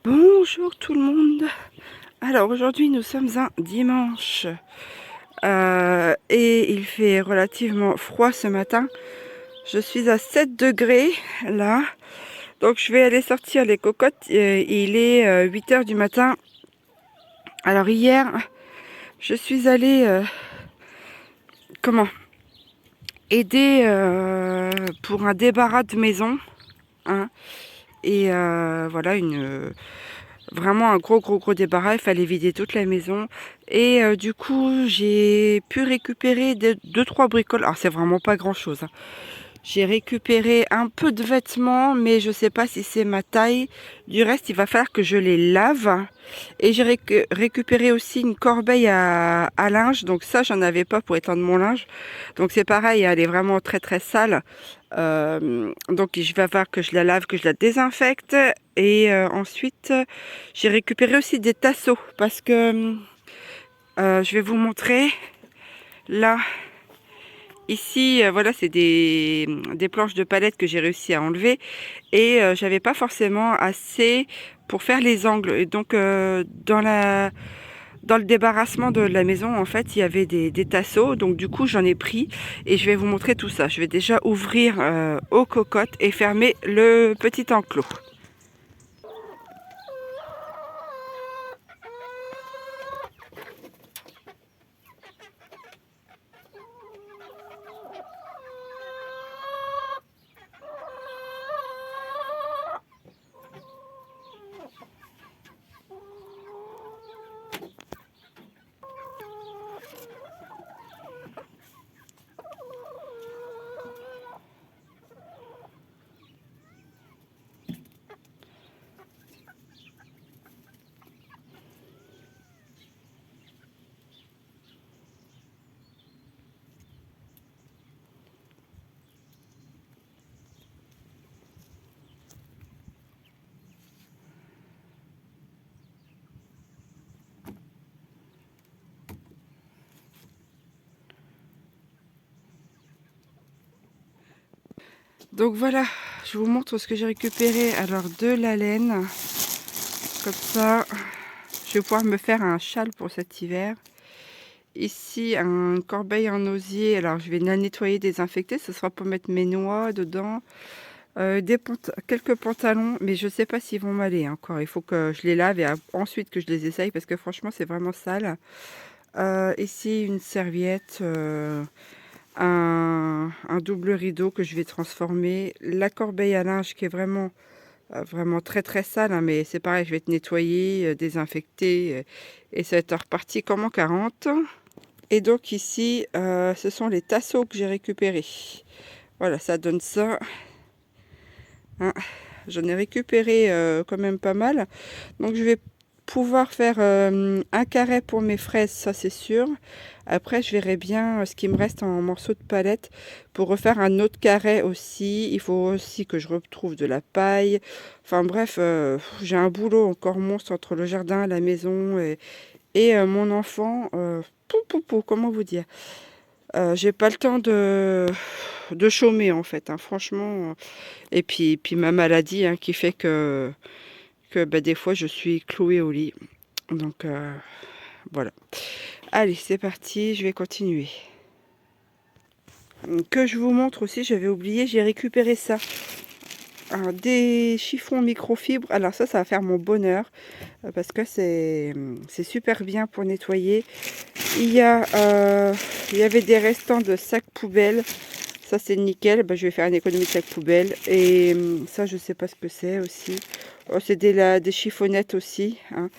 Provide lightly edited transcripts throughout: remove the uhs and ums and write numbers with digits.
Bonjour tout le monde. Alors aujourd'hui nous sommes un dimanche et il fait relativement froid ce matin. Je suis à 7 degrés là, donc je vais aller sortir les cocottes. Il est 8 heures du matin. Alors hier je suis allée aider pour un débarras de maison, hein, et voilà vraiment un gros débarras. Il fallait vider toute la maison et du coup j'ai pu récupérer deux trois bricoles. Alors c'est vraiment pas grand chose, hein. J'ai récupéré un peu de vêtements, mais je sais pas si c'est ma taille. Du reste, il va falloir que je les lave. Et j'ai récupéré aussi une corbeille à linge. Donc ça, j'en avais pas pour étendre mon linge. Donc c'est pareil, elle est vraiment très sale. Donc je vais falloir que je la lave, que je la désinfecte. Et ensuite, j'ai récupéré aussi des tasseaux. Parce que je vais vous montrer. Là, ici, voilà, c'est des planches de palette que j'ai réussi à enlever et j'avais pas forcément assez pour faire les angles. Et donc, dans le débarrassement de la maison, en fait, il y avait des tasseaux. Donc, du coup, j'en ai pris et je vais vous montrer tout ça. Je vais déjà ouvrir aux cocottes et fermer le petit enclos. Donc voilà, je vous montre ce que j'ai récupéré. Alors de la laine, comme ça, je vais pouvoir me faire un châle pour cet hiver. Ici, une corbeille en osier. Alors je vais la nettoyer, désinfecter. Ce sera pour mettre mes noix dedans. Quelques pantalons, mais je sais pas s'ils vont m'aller encore. Il faut que je les lave et ensuite que je les essaye parce que franchement c'est vraiment sale. Ici une serviette. Un double rideau que je vais transformer, la corbeille à linge qui est vraiment très sale, hein, mais c'est pareil, je vais te nettoyer, désinfecter, et ça va être reparti comme en 40. Et donc ici, ce sont les tasseaux que j'ai récupérés. Voilà, ça donne ça, hein. J'en ai récupéré quand même pas mal, donc je vais pouvoir faire un carré pour mes fraises, ça c'est sûr. Après je verrai bien ce qui me reste en morceaux de palette pour refaire un autre carré aussi. Il faut aussi que je retrouve de la paille. Enfin bref, j'ai un boulot encore monstre entre le jardin, la maison et mon enfant. Comment vous dire, j'ai pas le temps de chômer en fait, hein, franchement. Et puis ma maladie, hein, qui fait que bah, des fois je suis clouée au lit. Donc voilà. Allez, c'est parti, je vais continuer. Que je vous montre aussi, j'avais oublié, j'ai récupéré ça. Des chiffons microfibres. Alors ça va faire mon bonheur parce que c'est super bien pour nettoyer. Il y avait des restants de sacs poubelles. Ça c'est nickel. Bah, je vais faire une économie de sacs poubelles. Et ça je sais pas ce que c'est aussi. Oh, c'est des chiffonnettes aussi, hein.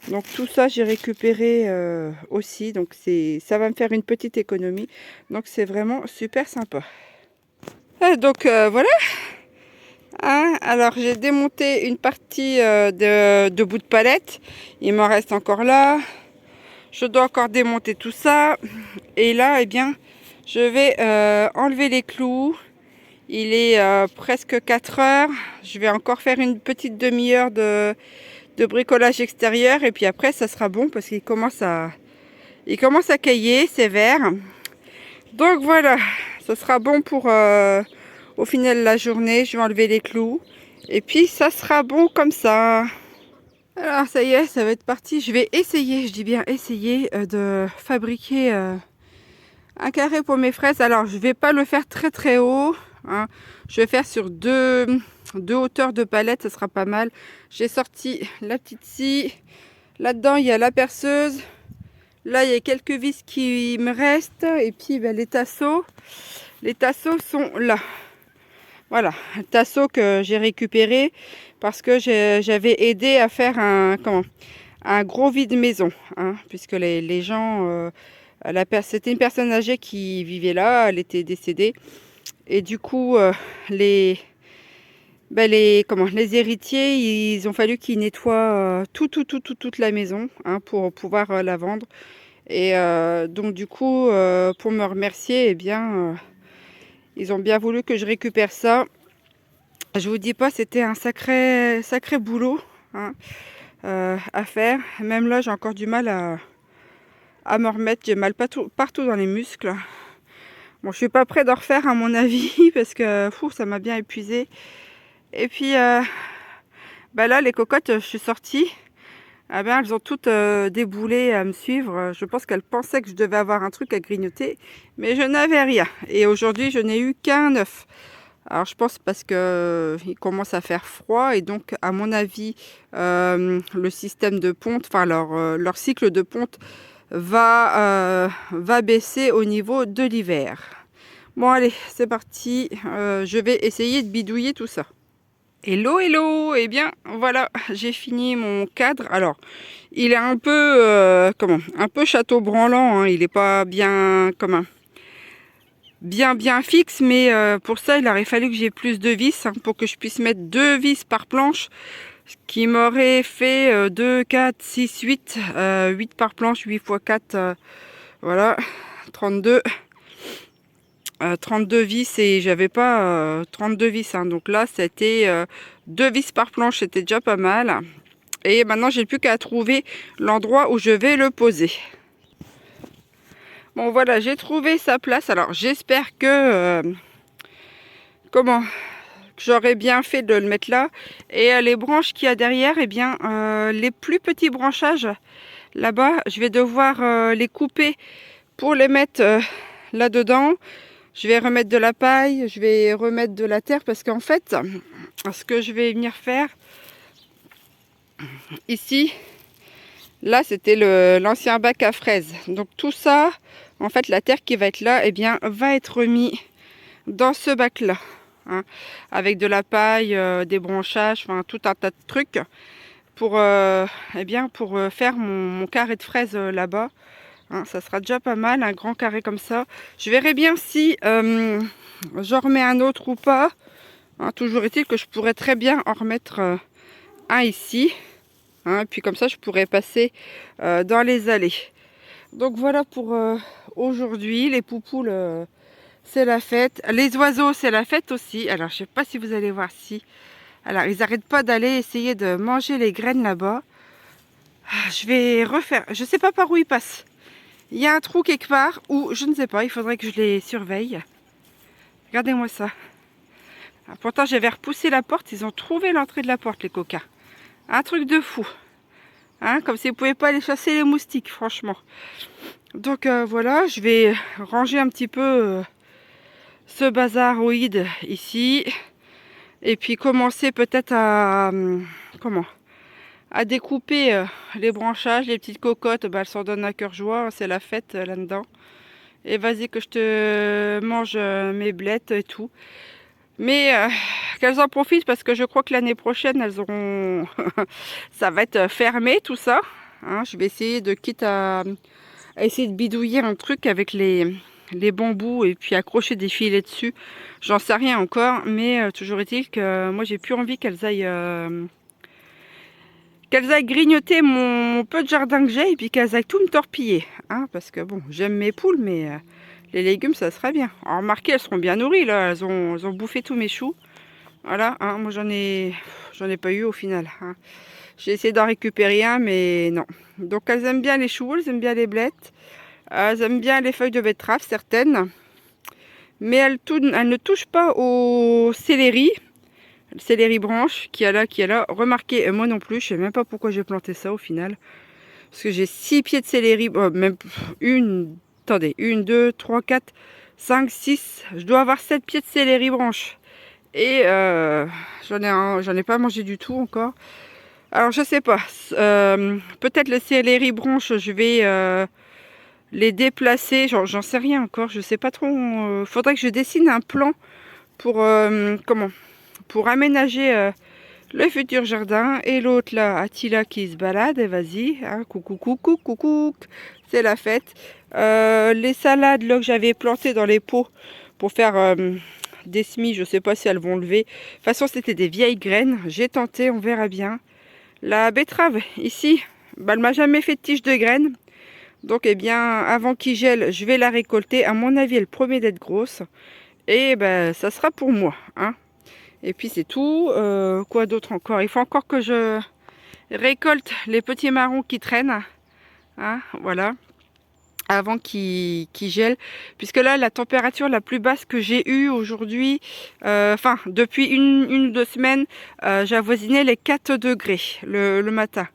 Donc tout ça j'ai récupéré aussi. Donc ça va me faire une petite économie. Donc c'est vraiment super sympa. Donc voilà. Hein, alors j'ai démonté une partie de bout de palette. Il m'en reste encore là. Je dois encore démonter tout ça. Et là, eh bien, je vais enlever les clous. Il est presque 4 heures. Je vais encore faire une petite demi-heure de bricolage extérieur. Et puis après, ça sera bon parce qu'il commence à cailler, c'est vert. Donc voilà, ça sera bon pour au final la journée. Je vais enlever les clous. Et puis ça sera bon comme ça. Alors ça y est, ça va être parti. Je vais essayer, je dis bien essayer, de fabriquer un carré pour mes fraises. Alors je vais pas le faire très très haut, hein. Je vais faire sur deux hauteurs de palette, ça sera pas mal. J'ai sorti la petite scie. Là-dedans il y a la perceuse. Là il y a quelques vis qui me restent. Et puis ben, les tasseaux. Les tasseaux sont là. Voilà, le tasseau que j'ai récupéré parce que j'avais aidé à faire un gros vide-maison, hein, puisque les gens, c'était une personne âgée qui vivait là, elle était décédée. Et du coup, les héritiers, ils ont fallu qu'ils nettoient toute la maison, hein, pour pouvoir la vendre. Et donc du coup, pour me remercier, eh bien, ils ont bien voulu que je récupère ça. Je vous dis pas, c'était un sacré boulot, hein, à faire. Même là, j'ai encore du mal à me remettre. J'ai mal partout dans les muscles. Bon, je suis pas prêt d'en refaire à mon avis parce que ça m'a bien épuisé. Et puis, bah là, les cocottes, je suis sortie. Ah ben, elles ont toutes déboulé à me suivre. Je pense qu'elles pensaient que je devais avoir un truc à grignoter, mais je n'avais rien. Et aujourd'hui, je n'ai eu qu'un œuf. Alors je pense parce que il commence à faire froid et donc à mon avis le système de ponte, enfin leur cycle de ponte va baisser au niveau de l'hiver. Bon allez, c'est parti, je vais essayer de bidouiller tout ça. Hello hello, eh bien voilà, j'ai fini mon cadre. Alors il est un peu un peu château branlant, hein. Il n'est pas bien bien fixe, mais pour ça il aurait fallu que j'ai plus de vis, hein, pour que je puisse mettre 2 vis par planche, ce qui m'aurait fait 2, 4, 6, 8 8 par planche, 8 x 4, voilà, 32 32 vis, et j'avais pas 32 vis, hein. Donc là c'était 2 vis par planche, c'était déjà pas mal. Et maintenant j'ai plus qu'à trouver l'endroit où je vais le poser. Bon voilà, j'ai trouvé sa place. Alors j'espère que j'aurais bien fait de le mettre là. Et les branches qu'il y a derrière, eh bien les plus petits branchages là-bas, je vais devoir les couper pour les mettre là-dedans. Je vais remettre de la paille, je vais remettre de la terre, parce qu'en fait, ce que je vais venir faire ici, là c'était l'ancien bac à fraises. Donc tout ça, en fait la terre qui va être là, eh bien va être remis dans ce bac là, hein, avec de la paille, des branchages, enfin tout un tas de trucs pour faire mon carré de fraises là-bas, hein. Ça sera déjà pas mal, un grand carré comme ça. Je verrai bien si j'en remets un autre ou pas, hein. Toujours est-il que je pourrais très bien en remettre un ici, hein, et puis comme ça je pourrais passer dans les allées. Donc voilà pour aujourd'hui. Les poupoules, c'est la fête. Les oiseaux, c'est la fête aussi. Alors je sais pas si vous allez voir, si. Alors ils n'arrêtent pas d'aller essayer de manger les graines là-bas. Je vais refaire, je sais pas par où ils passent. Il y a un trou quelque part, ou je ne sais pas, il faudrait que je les surveille. Regardez-moi ça. Alors, pourtant j'avais repoussé la porte, ils ont trouvé l'entrée de la porte, les coquins. Un truc de fou, hein, comme s'ils ne pouvaient pas aller chasser les moustiques, franchement. Donc voilà, je vais ranger un petit peu ce bazaroïde ici, et puis commencer peut-être à découper les branchages, les petites cocottes. Bah, elles s'en donnent à cœur joie, c'est la fête là-dedans. Et vas-y que je te mange mes blettes et tout. Mais qu'elles en profitent, parce que je crois que l'année prochaine, elles auront... ça va être fermé tout ça, hein. Je vais essayer de, quitte à essayer de bidouiller un truc avec les bambous et puis accrocher des filets dessus. J'en sais rien encore, mais toujours est-il que moi j'ai plus envie qu'elles aillent grignoter mon peu de jardin que j'ai, et puis qu'elles aillent tout me torpiller, hein, parce que bon, j'aime mes poules, mais les légumes ça serait bien. Alors remarquez, elles seront bien nourries là, elles ont bouffé tous mes choux. Voilà, hein, moi j'en ai pas eu au final, hein. J'ai essayé d'en récupérer un, mais non. Donc elles aiment bien les choux, elles aiment bien les blettes, elles aiment bien les feuilles de betterave, certaines. Mais elles ne touchent pas au céleri, céleri branche qui est là, qui est là. Remarquez, moi non plus, je sais même pas pourquoi j'ai planté ça au final. Parce que j'ai 6 pieds de céleri, même une, attendez, 1, 2, 3, 4, 5, 6. Je dois avoir 7 pieds de céleri branche. Et j'en ai pas mangé du tout encore. Alors je sais pas, peut-être le céleri branche, je vais les déplacer, j'en sais rien encore, je sais pas trop. Faudrait que je dessine un plan pour pour aménager le futur jardin. Et l'autre là, Attila qui se balade, et vas-y, hein, coucou, coucou, coucou, c'est la fête. Les salades là que j'avais plantées dans les pots pour faire des semis, je sais pas si elles vont lever. De toute façon, c'était des vieilles graines. J'ai tenté, on verra bien. La betterave, ici, bah, elle m'a jamais fait de tige de graines. Donc, eh bien, avant qu'il gèle, je vais la récolter. À mon avis, elle promet d'être grosse. Et ben, ça sera pour moi. Hein. Et puis, c'est tout. Quoi d'autre encore? Il faut encore que je récolte les petits marrons qui traînent. Hein, voilà. Avant qu'il gèle, puisque là la température la plus basse que j'ai eue aujourd'hui, enfin depuis une ou 2 semaines, j'avoisinais les 4 degrés le matin.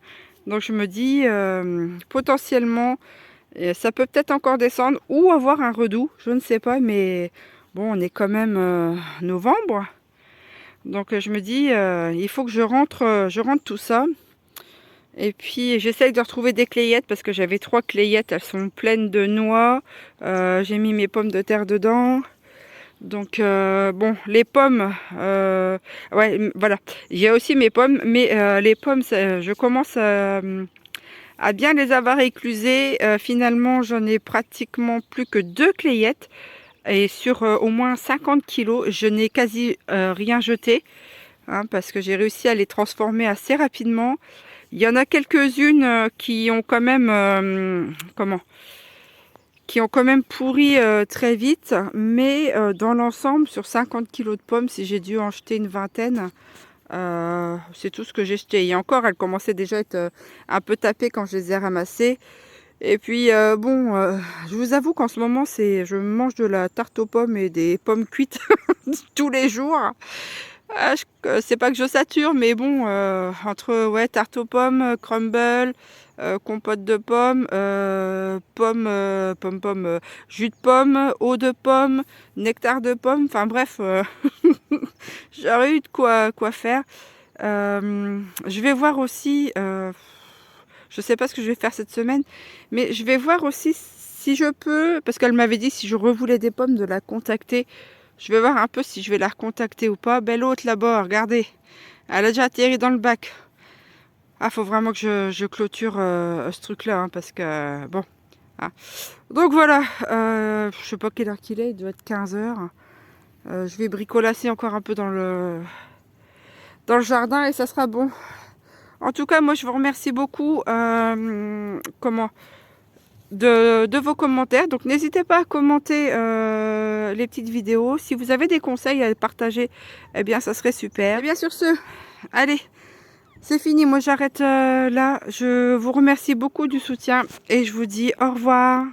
Donc je me dis potentiellement ça peut peut-être encore descendre ou avoir un redout, je ne sais pas, mais bon, on est quand même novembre, donc je me dis il faut que je rentre tout ça. Et puis j'essaye de retrouver des clayettes parce que j'avais 3 clayettes, elles sont pleines de noix. J'ai mis mes pommes de terre dedans. Donc bon, les pommes, ouais, voilà. J'ai aussi mes pommes, mais les pommes, je commence à bien les avoir éclusées. Finalement, j'en ai pratiquement plus que 2 clayettes. Et sur au moins 50 kilos, je n'ai quasi rien jeté. Hein, parce que j'ai réussi à les transformer assez rapidement. Il y en a quelques-unes qui ont quand même qui ont quand même pourri très vite, mais dans l'ensemble, sur 50 kilos de pommes, si j'ai dû en jeter une vingtaine, c'est tout ce que j'ai jeté. Et encore, elles commençaient déjà à être un peu tapées quand je les ai ramassées. Et puis bon, je vous avoue qu'en ce moment, je mange de la tarte aux pommes et des pommes cuites tous les jours. C'est pas que je sature, mais bon, entre ouais, tarte aux pommes, crumble, compote de pommes, jus de pomme, eau de pomme, nectar de pomme, enfin bref, j'aurais eu de quoi faire. Je vais voir aussi, je sais pas ce que je vais faire cette semaine, mais je vais voir aussi si je peux, parce qu'elle m'avait dit si je revoulais des pommes de la contacter. Je vais voir un peu si je vais la recontacter ou pas. Belle hôte là-bas, regardez. Elle a déjà atterri dans le bac. Ah, faut vraiment que je clôture ce truc-là, hein, parce que, bon. Hein. Donc voilà, je sais pas quelle heure qu'il est, il doit être 15 h. Je vais bricolasser encore un peu dans le jardin et ça sera bon. En tout cas, moi, je vous remercie beaucoup. De vos commentaires. Donc n'hésitez pas à commenter les petites vidéos. Si vous avez des conseils à partager, eh bien ça serait super. Et bien sur ce, allez, c'est fini. Moi j'arrête là. Je vous remercie beaucoup du soutien et je vous dis au revoir.